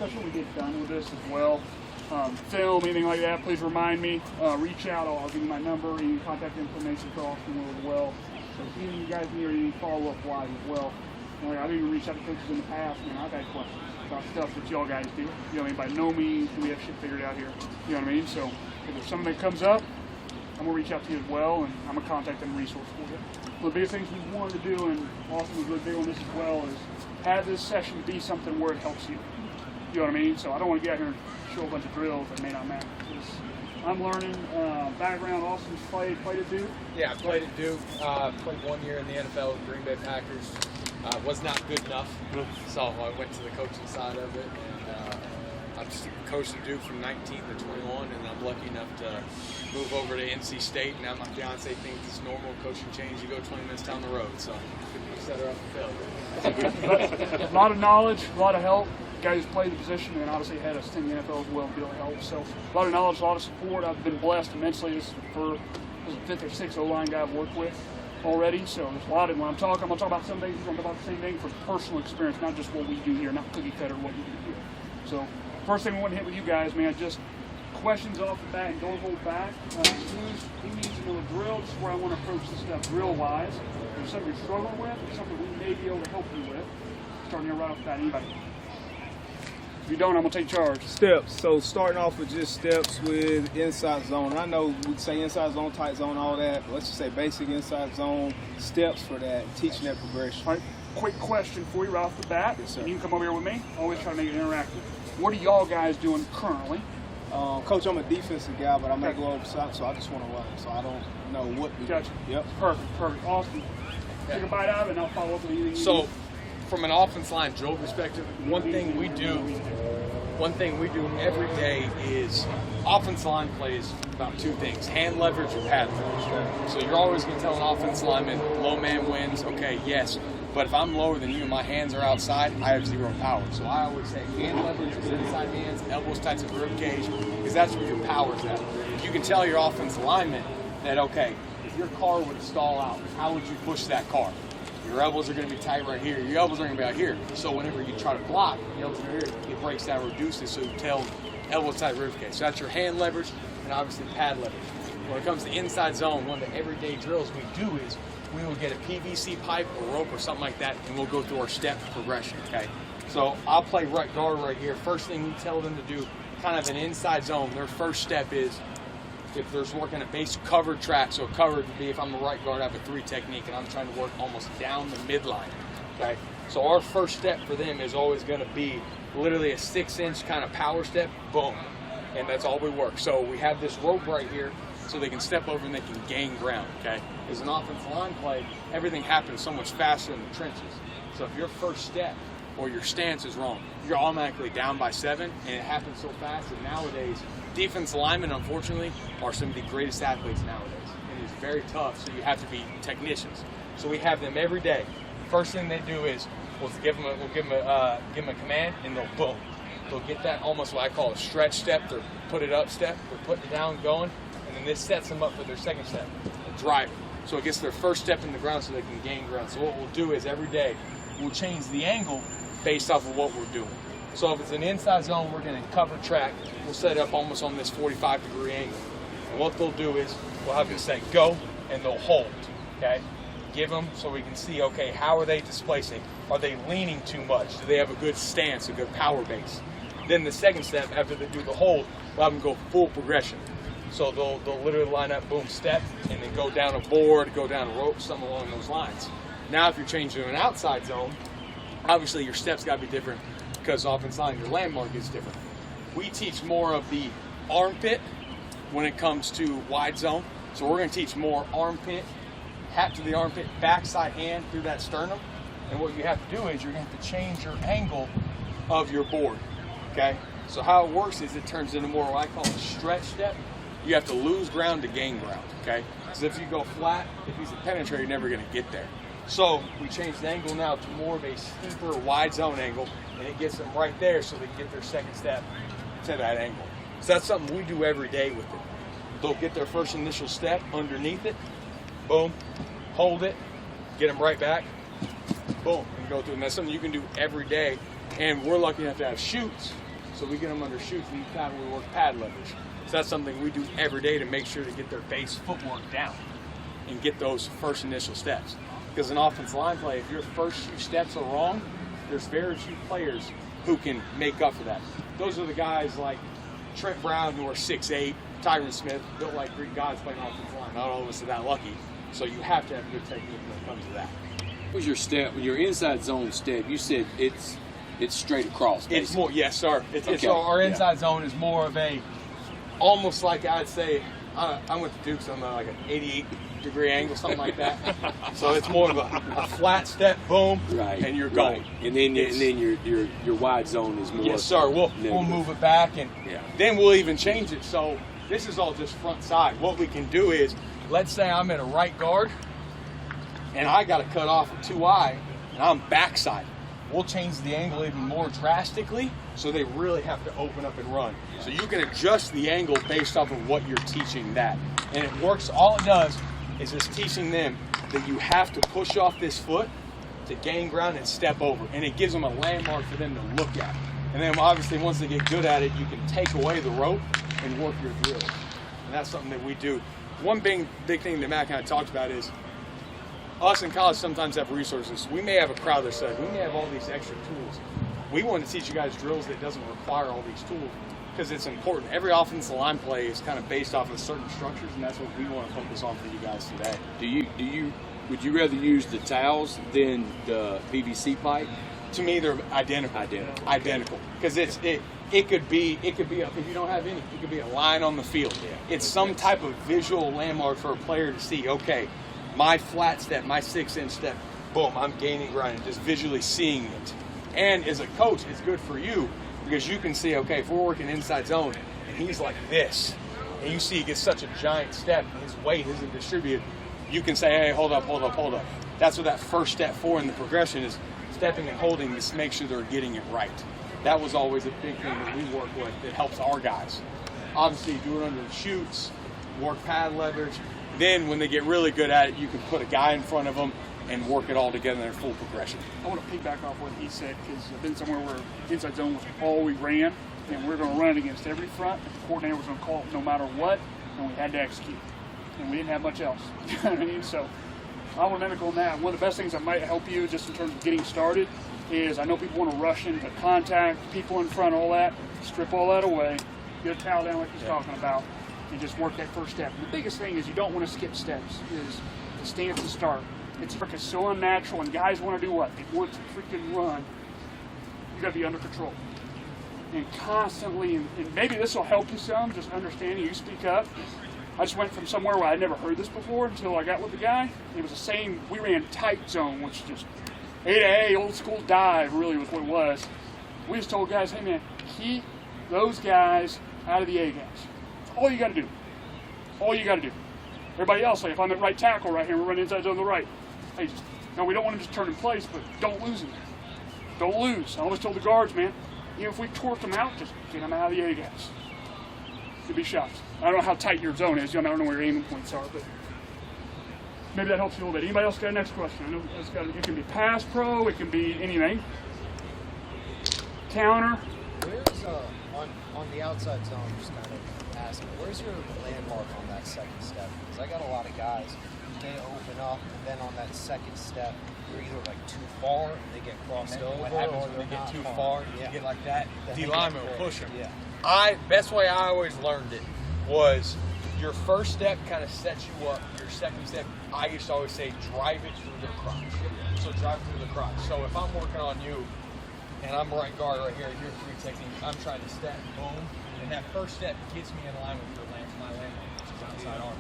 session, we get done with this as well. Film, anything like that, please remind me. Reach out. I'll give you my number, any contact information for Austin as well. So if any of you guys need any follow-up wise as well. I've even reached out to coaches in the past, man. I've had questions about stuff that y'all guys do. You know what I mean? By no means do we have shit figured out here. You know what I mean? So if there's something that comes up, I'm going to reach out to you as well, and I'm going to contact and resource for you. One of the biggest things we wanted to do, and Austin was really big on this as well, is have this session be something where it helps you. You know what I mean? So I don't want to get out here and show a bunch of drills that may not matter. I'm learning. Background, Austin's played at Duke? Yeah, I played at Duke. Played 1 year in the NFL with Green Bay Packers. Was not good enough, so I went to the coaching side of it. And I'm just coached at Duke from 19 to 21, and I'm lucky enough to move over to NC State. Now my fiance thinks it's normal coaching change. You go 20 minutes down the road, so I set her up for failure. A lot of knowledge, a lot of help. Guys who play the position and obviously had us in the NFL as well, really helped. So a lot of knowledge, a lot of support. I've been blessed immensely. This is the fifth or sixth O-line guy I've worked with already. So there's a lot of, when I'm going to talk about some things, I'm going to talk about the same thing for personal experience, not just what we do here, not cookie cutter what we do here. So first thing we want to hit with you guys, man, just questions off the bat and don't hold back. Who needs to know a drill? This is where I want to approach this stuff drill-wise. If there's something you're struggling with, or something we may be able to help you with, starting here right off the bat, anybody. If you don't, I'm going to take charge. Steps. So starting off with just steps with inside zone. I know we say inside zone, tight zone, all that. But let's just say basic inside zone, steps for that, teaching that progression. All right, quick question for you right off the bat. Yes, sir. You can come over here with me. Always try to make it interactive. What are y'all guys doing currently? Coach, I'm a defensive guy, but I may go over side, so I just want to run. So I don't know what we do. Gotcha. Yep. Perfect. Austin, take a bite out of it, and I'll follow up with anything you So, from an offense line drill perspective, one thing we do every day is offense line plays about 2 things: hand leverage and pad leverage. So you're always going to tell an offense lineman, low man wins. Okay, yes, but if I'm lower than you and my hands are outside, I have 0 power. So I always say hand leverage is inside hands, elbows tight to the rib cage, because that's where your power's at. You can tell your offense lineman that, okay, if your car would stall out, how would you push that car? Your elbows are going to be tight right here. Your elbows are going to be out here. So whenever you try to block, the elbows are here, it breaks down, reduces, so you tell elbows tight rib cage. So that's your hand leverage and obviously pad leverage. When it comes to inside zone, one of the everyday drills we do is we will get a PVC pipe or rope or something like that, and we'll go through our step progression, okay? So I'll play right guard right here. First thing we tell them to do, kind of an inside zone, their first step is, if there's working a base covered track, so covered would be if I'm a right guard, I have a 3 technique, and I'm trying to work almost down the midline, okay? So our first step for them is always going to be literally a 6-inch kind of power step, boom, and that's all we work. So we have this rope right here, so they can step over and they can gain ground, okay? As an offensive line play, everything happens so much faster in the trenches. So if your first step or your stance is wrong, you're automatically down by 7, and it happens so fast. And nowadays, defense linemen, unfortunately, are some of the greatest athletes nowadays. And it's very tough, so you have to be technicians. So we have them every day. First thing they do is we'll give them a command, and they'll boom. They'll get that almost what I call a stretch step, or put it up step, or put it down going, and then this sets them up for their second step, a drive. So it gets their first step in the ground so they can gain ground. So what we'll do is every day we'll change the angle based off of what we're doing. So if it's an inside zone, we're going to cover track. We'll set it up almost on this 45-degree angle. And what they'll do is we'll have them say go, and they'll hold, okay? Give them so we can see, okay, how are they displacing? Are they leaning too much? Do they have a good stance, a good power base? Then the second step, after they do the hold, we'll have them go full progression. So they'll literally line up, boom, step, and then go down a board, go down a rope, something along those lines. Now if you're changing to an outside zone, obviously your steps got to be different, because offensive line, your landmark is different. We teach more of the armpit when it comes to wide zone. So we're going to teach more armpit, hat to the armpit, backside hand through that sternum. And what you have to do is you're going to have to change your angle of your board, okay? So how it works is it turns into more what I call a stretch step. You have to lose ground to gain ground, okay? Because if you go flat, if he's a penetrator, you're never going to get there. So we changed the angle now to more of a steeper wide zone angle, and it gets them right there so they can get their second step to that angle. So that's something we do every day with it. They'll get their first initial step underneath it, boom, hold it, get them right back, boom, and go through. And that's something you can do every day. And we're lucky enough to have chutes, So we get them under shoots, and we work pad leverage. So that's something we do every day to make sure to get their base footwork down and get those first initial steps. Because in offensive line play, if your first few steps are wrong, there's very few players who can make up for that. Those are the guys like Trent Brown, who are 6'8", Tyron Smith, built like Greek gods playing offensive line. Not all of us are that lucky. So you have to have good technique when it comes to that. What was your step, your inside zone step? You said it's straight across, basically. It's more, yes, sir. Okay. Our inside zone is more of a, almost like I'd say, I went to Duke, so I'm like an 88-degree angle, something like that. So it's more of a flat step, boom, Right. and you're going. Right. And then your wide zone is more. Yes, sir. We'll move it back, and then we'll even change it. So this is all just front side. What we can do is, let's say I'm at a right guard, and I got to cut off a 2-eye, and I'm backside. We'll change the angle even more drastically, so they really have to open up and run. So you can adjust the angle based off of what you're teaching that. And it works, all it does is just teaching them that you have to push off this foot to gain ground and step over. And it gives them a landmark for them to look at. And then obviously once they get good at it, you can take away the rope and work your drills. And that's something that we do. One big thing that Matt kind of talked about is, us in college sometimes have resources. We may have a crowd that says, we may have all these extra tools. We want to teach you guys drills that doesn't require all these tools because it's important. Every offensive line play is kind of based off of certain structures, and that's what we want to focus on for you guys today. Would you rather use the towels than the PVC pipe? To me, they're identical. Because it could be if you don't have any, it could be a line on the field. It's some type of visual landmark for a player to see. Okay, my flat step, my 6-inch step, boom, I'm gaining ground and just visually seeing it. And as a coach, it's good for you because you can see, okay, if we're working inside zone and he's like this, and you see he gets such a giant step and his weight isn't distributed, you can say, hey, hold up. That's what that first step for in the progression is, stepping and holding to make sure they're getting it right. That was always a big thing that we work with that helps our guys. Obviously, do it under the shoots, work pad leverage. Then when they get really good at it, you can put a guy in front of them and work it all together in full progression. I want to piggyback off what he said because I've been somewhere where inside zone was all we ran, and we're going to run it against every front. And the coordinator was going to call it no matter what, and we had to execute. And we didn't have much else. You know what I mean? So I want to mimic on that. One of the best things that might help you just in terms of getting started is I know people want to rush into contact, people in front, all that. Strip all that away. Get a towel down like he's talking about. And just work that first step. And the biggest thing is you don't want to skip steps, is the stance to start. It's freaking so unnatural, and guys want to do what? They want to freaking run. You got to be under control. And constantly, and maybe this will help you some, just understanding you speak up. I just went from somewhere where I'd never heard this before until I got with the guy. It was the same, we ran tight zone, which is just A to A, old school dive, really was what it was. We just told guys, hey man, keep those guys out of the A gaps. All you got to do. All you got to do. Everybody else, like if I'm at right tackle right here, we're running inside zone to the right. Hey, just, no, we don't want him to just turn in place, but don't lose him. Don't lose. I always told the guards, man, even if we torque them out, just get them out of the A gaps. You'll be shocked. I don't know how tight your zone is. I don't know where your aiming points are, but maybe that helps you a little bit. Anybody else got a next question? I know it can be pass pro, it can be anything. Counter. Where's on the outside zone? Just kind of asking, where's your landmark on that second step? Because I got a lot of guys, they open up, and then on that second step, you're either like too far, and they get crossed over, what happens or when they they're get too not far? Yeah. You get like that. Then D they lineman get will push them. Yeah. Best way I always learned it was your first step kind of sets you up. Your second step, I used to always say, drive it through the crotch. So drive through the crotch. So if I'm working on you, and I'm right guard right here, you're free technique, I'm trying to step, boom, and that first step gets me in line with my landmark, which is outside arm.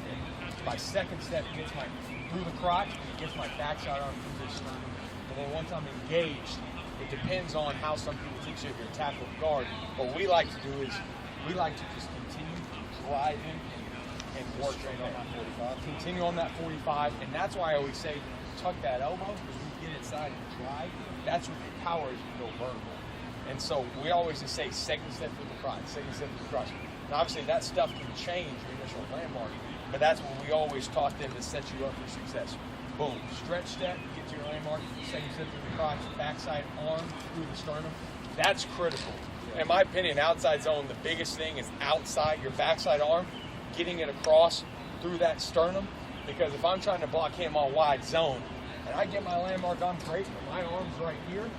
My second step gets my through the crotch, it gets my backside arm through this sternum. And then once I'm engaged, it depends on how some people teach you if you're a tackle or guard. What we like to do is we like to just continue driving and work on that 45. Continue on that 45, and that's why I always say tuck that elbow, because when you get inside and drive, that's what your power is, you go vertical. And so we always just say second step through the crotch, second step through the crotch. And obviously that stuff can change your initial landmark, but that's what we always taught them to set you up for success. Boom, stretch step, get to your landmark, second step through the crotch, backside arm through the sternum. That's critical. In my opinion, outside zone, the biggest thing is outside your backside arm, getting it across through that sternum. Because if I'm trying to block him on wide zone, and I get my landmark, I'm great, but my arm's right here.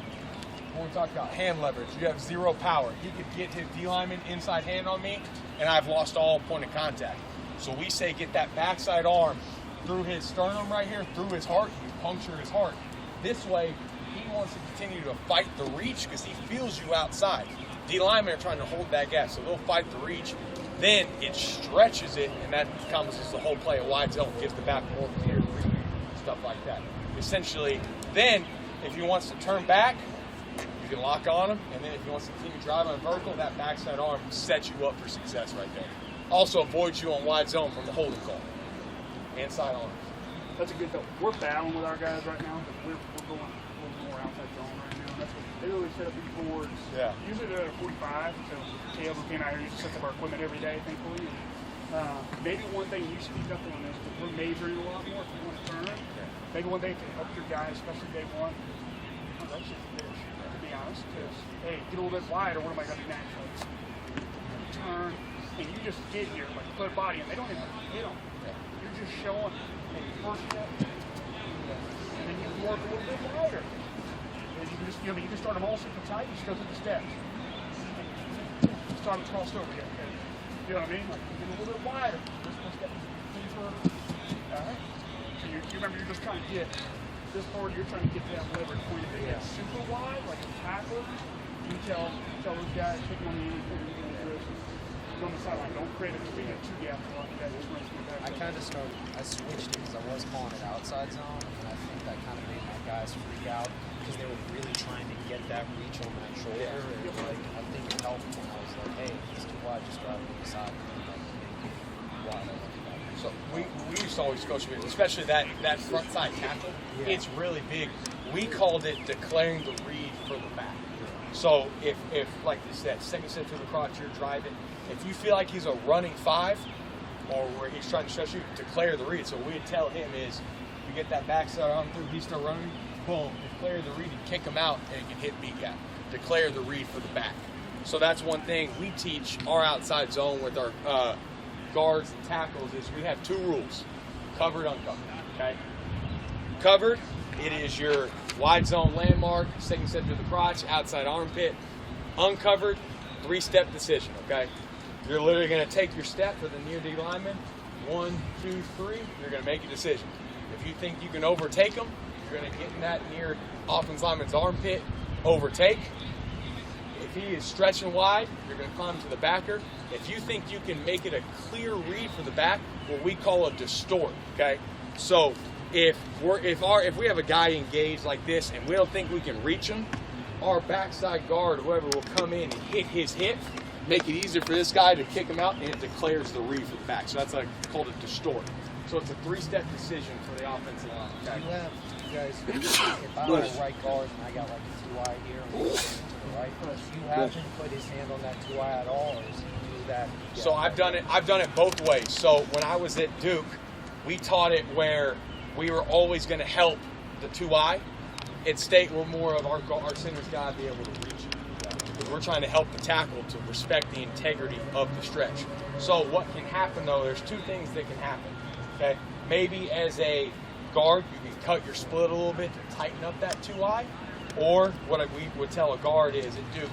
When we talk about hand leverage, you have zero power. He could get his D lineman inside hand on me, and I've lost all point of contact. So we say get that backside arm through his sternum right here, through his heart, you puncture his heart. This way, he wants to continue to fight the reach because he feels you outside. D linemen are trying to hold that gap, so they'll fight the reach. Then it stretches it, and that becomes just the whole play of wide zone, gives the back more clear reach, stuff like that. Essentially, then if he wants to turn back, you can lock on him, and then if he wants to continue driving on vertical, that backside arm sets you up for success right there. Also avoids you on wide zone from the holding call. Inside arms. That's a good thing. We're battling with our guys right now because we're going a little more outside zone right now. That's what they really set up these boards. Yeah. Usually they're at 45, so Caleb came out here and sets up our equipment every day, thankfully. And, maybe one thing you speak up on this because we're majoring a lot more if you want to turn. Yeah. Maybe one day to help your guys, especially day one. Oh, that's just a bitch, to be honest. Because hey, get a little bit wider. What am I going to do naturally? Turn, and you just get here like put body, and they don't even hit them. You're just showing a first step, and then you can work a little bit wider. And you can just, you can start them all super tight. You just go through the steps. Start them crossed over yet. Okay. You know what I mean? Like you get a little bit wider. This one step deeper. All right. So you remember you're just trying to get this forward. You're trying to get that leverage point. If they get super wide, like a tackle, you tell those guys pick one of you and do this. On the sideline, don't create a two gap. I kind of switched it because I was calling it outside zone, and I think that kind of made my guys freak out because they were really trying to get that reach on that shoulder. And like, I think it helped when I was like, hey, it's too wide, just drive it inside. So we used to always coach them, especially that front side tackle. Yeah. It's really big. We called it declaring the read for the back. So if like this, that second step to the crotch, you're driving. If you feel like he's a running 5 or where he's trying to stretch you, declare the read. So what we'd tell him is, you get that backside arm through, he's still running, boom, declare the read and kick him out and you can hit beat gap. Declare the read for the back. So that's one thing we teach our outside zone with our guards and tackles is we have 2 rules, covered, uncovered, okay? Covered, it is your wide zone landmark, second step to the crotch, outside armpit. Uncovered, 3-step decision, okay? You're literally going to take your step for the near D lineman. 1, 2, 3. You're going to make a decision. If you think you can overtake him, you're going to get in that near offensive lineman's armpit, overtake. If he is stretching wide, you're going to climb to the backer. If you think you can make it a clear read for the back, what we call a distort, okay? So if we have a guy engaged like this and we don't think we can reach him, our backside guard, whoever, will come in and hit his hip, make it easier for this guy to kick him out, and it declares the read for the back. So that's called a distort. So it's a 3-step decision for the offensive line. Okay? You guys, if I'm on the right guard and I got like a 2-eye here, I'm going to the right, do you have him put his hand on that 2-eye at all, or does he do that? So I've done it both ways. So when I was at Duke, we taught it where we were always going to help the 2-eye. At State, we're more of our center's got to be able to reach it. Because we're trying to help the tackle to respect the integrity of the stretch. So what can happen, though, there's 2 things that can happen. Okay, maybe as a guard, you can cut your split a little bit to tighten up that 2-eye. Or what we would tell a guard is at Duke,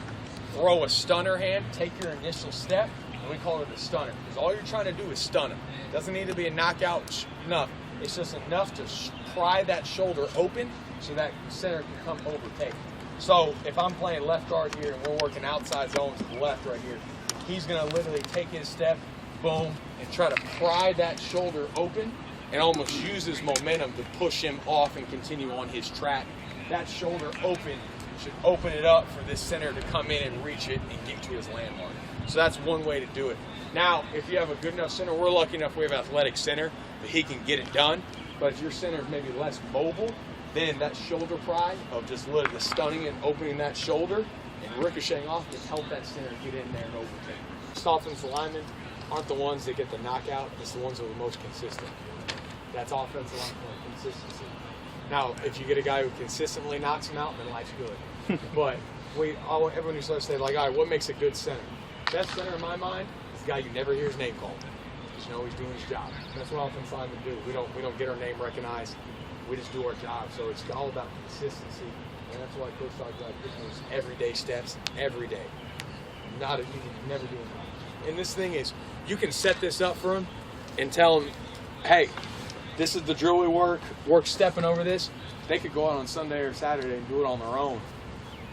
throw a stunner hand, take your initial step, and we call it a stunner. Because all you're trying to do is stun him. It doesn't need to be a knockout enough. It's just enough to pry that shoulder open so that center can come overtake. So if I'm playing left guard here and we're working outside zone to the left right here, he's going to literally take his step, boom, and try to pry that shoulder open and almost use his momentum to push him off and continue on his track. That shoulder open should open it up for this center to come in and reach it and get to his landmark. So that's one way to do it. Now, if you have a good enough center, we're lucky enough we have an athletic center that he can get it done. But if your center is maybe less mobile, then that shoulder pry of just literally stunning and opening that shoulder and ricocheting off can help that center get in there and overtake. Offensive linemen aren't the ones that get the knockout, it's the ones that are the most consistent. That's offensive line consistency. Now, if you get a guy who consistently knocks him out, then life's good. But everyone used to say, like, all right, what makes a good center? Best center in my mind is the guy you never hear his name called. Just know he's doing his job. That's what offensive linemen do. We don't get our name recognized. We just do our job. So it's all about consistency, and that's why Coach talks about those everyday steps every day. You can never do it. And this thing is, you can set this up for them and tell them, hey, this is the drill we work stepping over this. They could go out on Sunday or Saturday and do it on their own.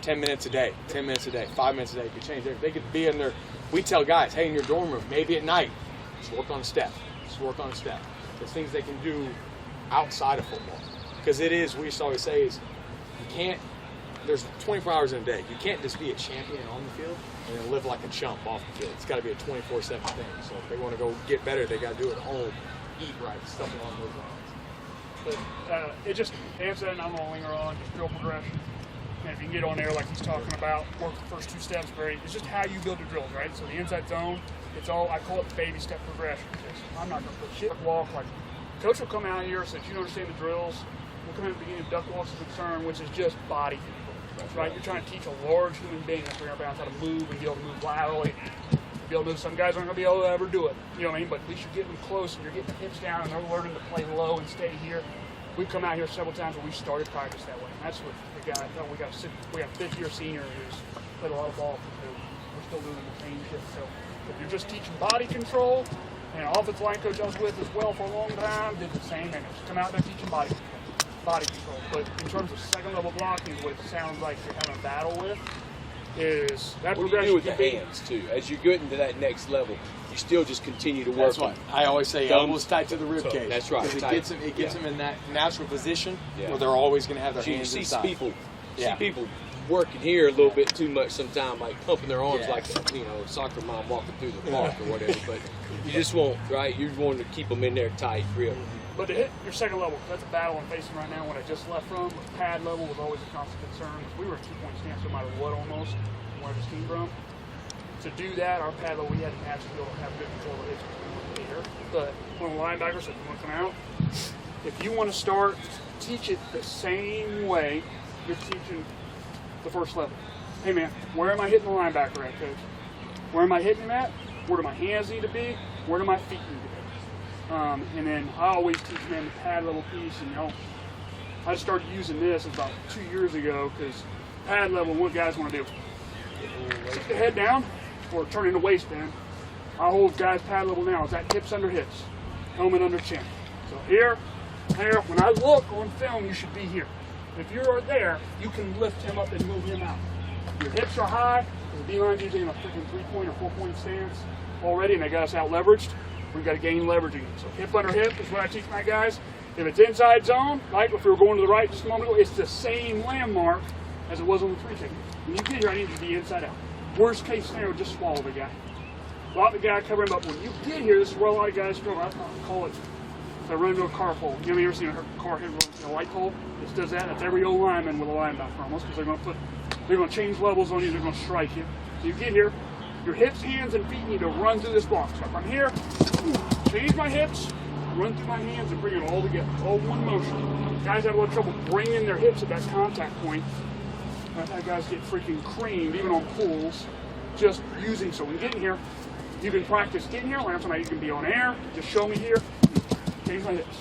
10 minutes a day, 5 minutes a day. Could change everything. They could be in there. We tell guys, hey, in your dorm room, maybe at night, just work on a step. There's things they can do outside of football. Because it is, we used to always say, is you can't, there's 24 hours in a day. You can't just be a champion on the field and then live like a chump off the field. It's got to be a 24/7 thing. So if they want to go get better, they got to do it at home, eat right, stuff along those lines. But it just answer that, and I'm gonna linger on just drill progression. And if you can get on there like he's talking about, work the first 2 steps, great. It's just how you build your drills, right? So the inside zone, it's all, I call it the baby step progression. I'm not gonna put shit walk like coach will come out here so that you understand the drills. We'll come in at the beginning of duck walks is concerned, which is just body control, right? You're trying to teach a large human being that's 300 pounds how to move and be able to move laterally. Be able to move. Some guys aren't gonna be able to ever do it. You know what I mean? But at least you're getting them close and you're getting the hips down and they're learning to play low and stay here. We've come out here several times where we started practice that way. And that's what the guy thought. We got a 5th-year senior who's played a lot of ball for 2. We're still doing the same shit. So if you're just teaching body control, and an offensive line coach I was with as well for a long time did the same thing. Just come out there teaching body control. But in terms of second level blocking, what it sounds like you're having a battle with is that What do you do with the progression. hands too? As you get into that next level, you still just continue to work. That's what I always say. Thumbs. Elbows tight to the rib cage. That's right. Because it gets them in that natural position Yeah. where they're always going to have their You hands see inside. people working here a little bit too much sometimes, like pumping their arms Yeah. like a soccer mom walking through the park or whatever. But you just won't, right? You want to keep them in there tight, real. But to hit your second level, that's a battle I'm facing right now. When I just left from, pad level was always a constant concern. We were a 2-point stance no matter what almost, where this came from. To do that, our pad level, we had to actually be able to have good control of it here. But when a linebacker said, you want to come out, if you want to start, teach it the same way you're teaching the first level. Hey man, where am I hitting the linebacker at, coach? Where am I hitting him at? Where do my hands need to be? Where do my feet need to be? And then I always teach them the pad level piece. And I started using this about 2 years ago because pad level, what guys want to do? Sit the head down or turn into waistband. I hold guys pad level now. Is that hips under hips, helmet under chin. So here, when I look on film, you should be here. If you're there, you can lift him up and move him out. Your hips are high. The D-line's usually in a freaking 3-point or 4-point stance already, and they got us out leveraged. We've got to gain leveraging. So hip under hip is what I teach my guys. If it's inside zone, like if we were going to the right just a moment ago, it's the same landmark as it was on the 3 technique. When you get here, I need you to be inside out. Worst case scenario, just swallow the guy. Lock the guy, cover him up. When you get here, this is where a lot of guys struggle. I call it, if I run into a car pole. You ever seen a car hit a light pole? This does that. That's every old lineman with a linebacker almost, because they're going to change levels on you. They're going to strike you. So you get here, your hips, hands, and feet need to run through this block. So if I'm here, change my hips, run through my hands, and bring it all together. All one motion. Guys have a lot of trouble bringing their hips at that contact point. I've had guys get freaking creamed, even on pulls, just using. So when you get in here, you can practice getting here. Like I'm talking about, you can be on air. Just show me here. Change my hips.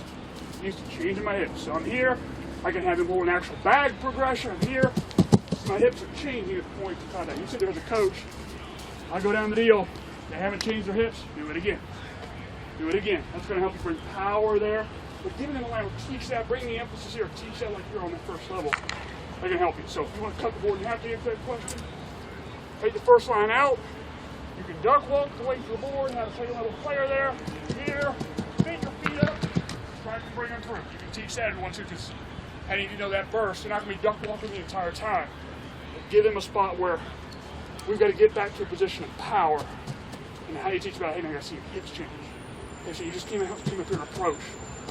Used to changing my hips. So I'm here. I can have him hold an actual bag progression. I'm here. My hips are changing at the point of contact. You sit there as a coach. I go down the deal. They haven't changed their hips. Do it again. Do it again. That's going to help you bring power there. But giving them a line, teach that, bring the emphasis here. Teach that like you're on that first level. That can help you. So if you want to cut the board and have to answer that question, take the first line out. You can duck walk away from the board, have a second level player there. Here, take your feet up, try to bring them through. You can teach that everyone too, because I need to know that burst. They're not going to be duck walking the entire time. But give them a spot where we've got to get back to a position of power. And how do you teach about, hey man, I see your hips change. Okay, so you just came up through an approach.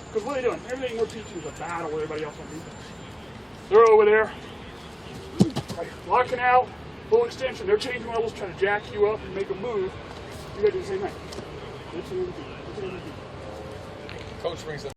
Because what are they doing? Everything we're teaching is a battle with everybody else on defense. They're over there, locking out, full extension. They're changing levels, trying to jack you up and make a move. You got to do the same thing. Coach brings up